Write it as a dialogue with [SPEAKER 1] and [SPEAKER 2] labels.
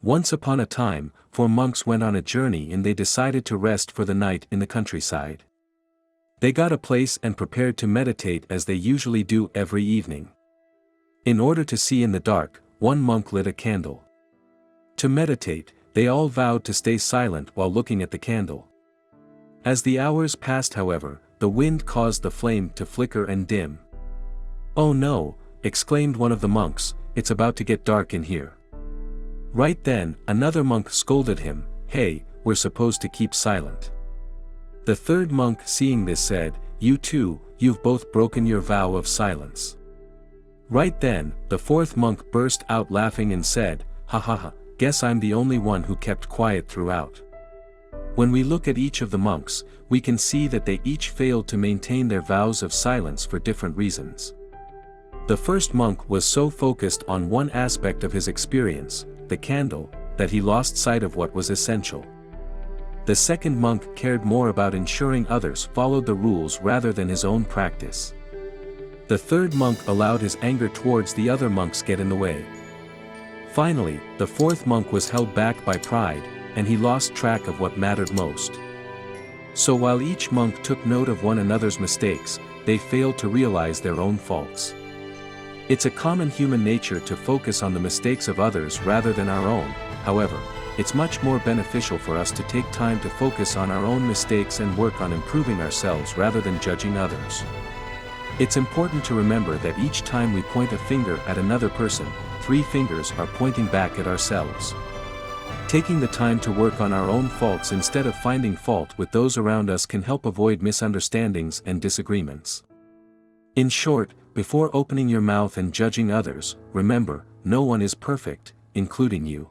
[SPEAKER 1] Once upon a time, 4 monks went on a journey and they decided to rest for the night in the countryside. They got a place and prepared to meditate as they usually do every evening. In order to see in the dark, one monk lit a candle. To meditate, they all vowed to stay silent while looking at the candle. As the hours passed, however, the wind caused the flame to flicker and dim. "Oh no," exclaimed one of the monks, "it's about to get dark in here." Right then, another monk scolded him, "Hey, we're supposed to keep silent." The third monk, seeing this, said, "You too, you've both broken your vow of silence." Right then, the fourth monk burst out laughing and said, "Ha ha ha, guess I'm the only one who kept quiet throughout." When we look at each of the monks, we can see that they each failed to maintain their vows of silence for different reasons. The first monk was so focused on one aspect of his experience, the candle, that he lost sight of what was essential. The second monk cared more about ensuring others followed the rules rather than his own practice. The third monk allowed his anger towards the other monks get in the way. Finally, the fourth monk was held back by pride, and he lost track of what mattered most. So while each monk took note of one another's mistakes, they failed to realize their own faults. It's a common human nature to focus on the mistakes of others rather than our own. However, it's much more beneficial for us to take time to focus on our own mistakes and work on improving ourselves rather than judging others. It's important to remember that each time we point a finger at another person, 3 fingers are pointing back at ourselves. Taking the time to work on our own faults instead of finding fault with those around us can help avoid misunderstandings and disagreements. In short, before opening your mouth and judging others, remember, no one is perfect, including you.